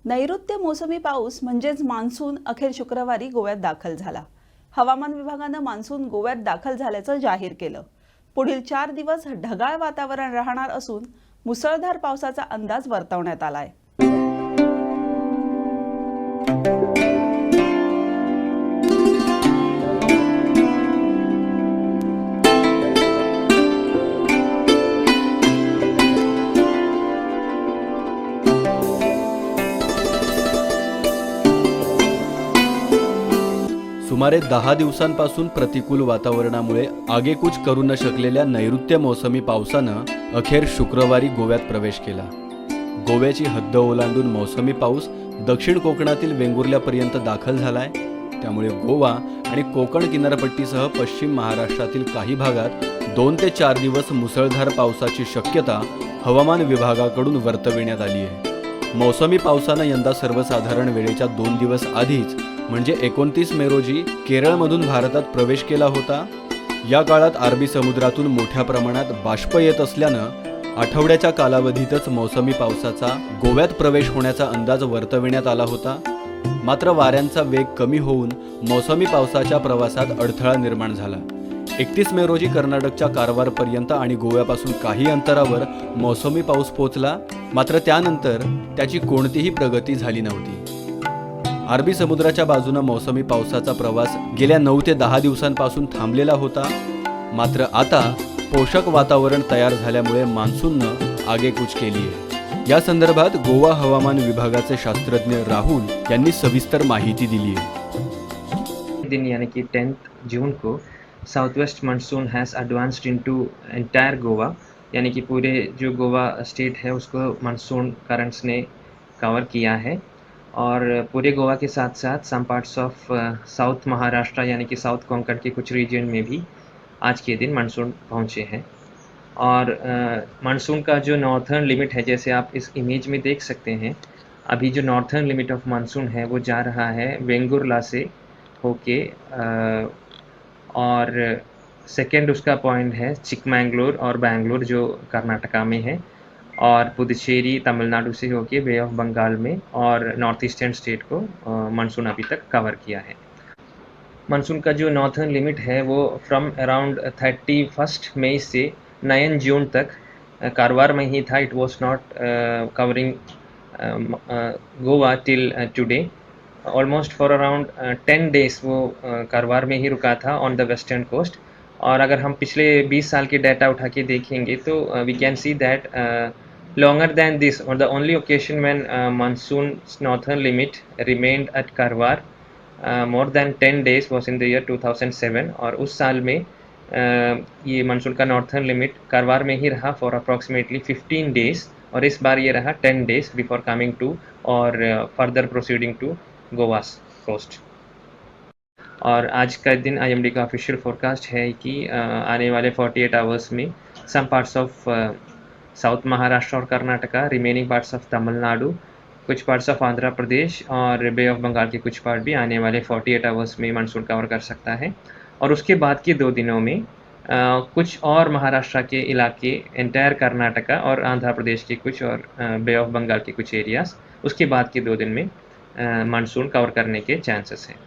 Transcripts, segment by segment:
नैऋत्य मोसमी पाऊस म्हणजेच मान्सून अखेर शुक्रवारी गोव्यात दाखल झाला। हवामान विभागानं मान्सून गोव्यात दाखल झाल्याचं जाहीर केलं। पुढील 4 दिवस ढगाळ वातावरण राहणार असून मुसळधार पावसाचा अंदाज वर्तवण्यात आलाय। सुमारे 10 दिवसांपासून प्रतिकूल वातावरणामुळे आगेकूच करू न शकलेल्या नैऋत्य मोसमी पावसानं अखेर शुक्रवारी गोव्यात प्रवेश केला। गोव्याची हद्द ओलांडून मोसमी पाऊस दक्षिण कोकणातील वेंगुर्ल्यापर्यंत दाखल झालाय। त्यामुळे गोवा आणि कोकण किनारपट्टीसह पश्चिम महाराष्ट्रातील काही भागात 2 ते 4 दिवस मुसळधार पावसाची शक्यता हवामान विभागाकडून वर्तविण्यात आली आहे। मोसमी पावसानं यंदा सर्वसाधारण वेळेच्या 2 दिवस आधीच म्हणजे 29 मे रोजी केरळमधून भारतात प्रवेश केला होता। या काळात अरबी समुद्रातून मोठ्या प्रमाणात बाष्प येत असल्यानं आठवड्याच्या कालावधीतच मोसमी पावसाचा गोव्यात प्रवेश होण्याचा अंदाज वर्तविण्यात आला होता। मात्र वाऱ्यांचा वेग कमी होऊन मोसमी पावसाच्या प्रवासात अडथळा निर्माण झाला। 31 मे रोजी कर्नाटकच्या कारवारपर्यंत आणि गोव्यापासून काही अंतरावर मोसमी पाऊस पोहोचला, मात्र त्यानंतर त्याची कोणतीही प्रगती झाली नव्हती। अरबी समुद्राच्या बाजूने मोसमी पावसाचा प्रवास गेल्या 9 ते 10 दिवसांपासून थांबलेला होता। मात्र आता पोषक वातावरण तयार झाल्यामुळे मान्सूननं आगेकूच केली आहे। या संदर्भात गोवा हवामान विभागाचे शास्त्रज्ञ राहुल यांनी सविस्तर माहिती दिली आहे। दिन यानी कि 10th जून को south west monsoon has advanced into entire Goa, यानी कि पूरे जो गोवा स्टेट है उसको मानसून करंट्स ने कवर किया है। और पूरे गोवा के साथ साथ some parts of south Maharashtra यानी कि साउथ कोंकण के कुछ रीजन में भी आज के दिन मानसून पहुँचे हैं। और मानसून का जो नॉर्थर्न लिमिट है, जैसे आप इस इमेज में देख सकते हैं, अभी जो नॉर्थर्न लिमिट ऑफ मानसून है वो जा रहा है वेंगुर्ला से होके और सेकेंड उसका पॉइंट है चिकमंगलुरु और बेंगलुरु जो कर्नाटका में है, और पुदुचेरी तमिलनाडु से होके बे ऑफ बंगाल में और नॉर्थ ईस्टर्न स्टेट को मानसून अभी तक कवर किया है। मानसून का जो नॉर्थर्न लिमिट है वो फ्रॉम अराउंड 31 मई से 9 जून तक कारवार में ही था। It was not covering Goa till today. Almost for around 10 days वो कारवार में ही रुका था ऑन द वेस्टर्न कोस्ट। और अगर हम पिछले 20 साल के डाटा उठा के देखेंगे तो we can see that longer than this, or the only occasion when monsoon's northern limit remained at Karwar more than 10 days was in the year 2007। और उस साल में ये मानसून का नॉर्थर्न लिमिट कारवार में ही रहा फॉर अप्रॉक्सीमेटली 15 डेज, और इस बार ये रहा 10 डेज बिफोर कमिंग टू और further proceeding to Goa's coast. और आज का दिन IMD का ऑफिशियल फोरकास्ट है कि आने वाले 48 आवर्स में some parts of south Maharashtra और Karnataka, remaining parts of Tamil Nadu, कुछ पार्ट्स ऑफ आंध्र प्रदेश और बे ऑफ बंगाल के कुछ पार्ट भी आने वाले 48 आवर्स में मानसून कवर कर सकता है। और उसके बाद के 2 दिनों में कुछ और महाराष्ट्र के इलाके, एंटायर कर्नाटका और आंध्र प्रदेश के कुछ और बे ऑफ बंगाल के कुछ एरियाज, उसके बाद के 2 दिन में मानसून कवर करने के चांसेस हैं।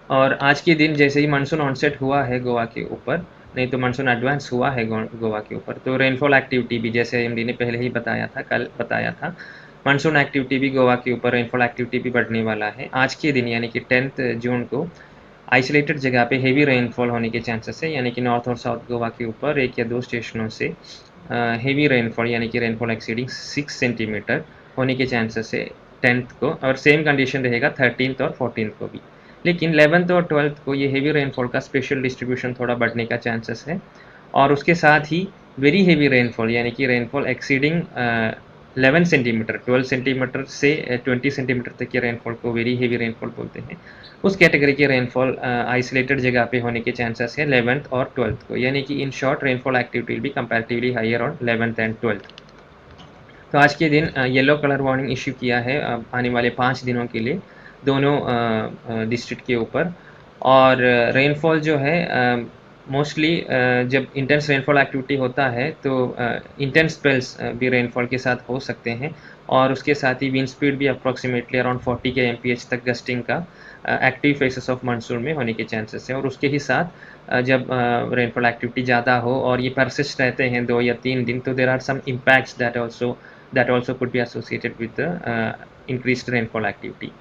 और आज के दिन जैसे ही मानसून ऑनसेट हुआ है गोवा के ऊपर, नहीं तो मानसून एडवांस हुआ है गोवा के ऊपर, तो रेनफॉल एक्टिविटी भी जैसे IMD ने पहले ही बताया था, कल बताया था, मानसून एक्टिविटी भी गोवा के ऊपर रेनफॉल एक्टिविटी भी बढ़ने वाला है। आज के दिन यानी कि 10th जून को आइसोलेटेड जगह पे हेवी रेनफॉल होने के चांसेस है, यानी कि नॉर्थ और साउथ गोवा के ऊपर 1 या 2 स्टेशनों से हेवी रेनफॉल यानी कि रेनफॉल एक्सीडिंग 6 सेंटीमीटर होने के चांसेस है 10th को। और सेम कंडीशन रहेगा 13th और 14th को भी। लेकिन 11th और 12th को ये हेवी रेनफॉल का स्पेशल डिस्ट्रीब्यूशन थोड़ा बढ़ने का चांसेस है। और उसके साथ ही वेरी हेवी रेनफॉल यानी कि रेनफॉल एक्सीडिंग 11 सेंटीमीटर, 12 सेंटीमीटर से 20 सेंटीमीटर तक के रेनफॉल को वेरी हेवी रेनफॉल बोलते हैं। उस कैटेगरी के रेनफॉल आइसोलेटेड जगह पे होने के चांसेस है 11th और 12th को, यानी कि in short rainfall activity will be comparatively higher on 11th and 12th। तो आज के दिन येलो कलर वार्निंग इश्यू किया है आने वाले 5 दिनों के लिए दोनों डिस्ट्रिक्ट के ऊपर। और रेनफॉल जो है मोस्टली जब इंटेंस रेनफॉल एक्टिविटी होता है तो इंटेंस स्पेल्स भी रेनफॉल के साथ हो सकते हैं और उसके साथ ही विंड स्पीड भी अप्रॉक्सीमेटली अराउंड 40 kmph तक गस्टिंग का एक्टिव फेसेस ऑफ मानसून में होने के चांसेस हैं और उसके ही साथ जब रेनफॉल एक्टिविटी ज़्यादा हो और ये परसिस्ट रहते हैं 2 या 3 दिन तो there are some impacts that also could be associated with the increased rainfall activity.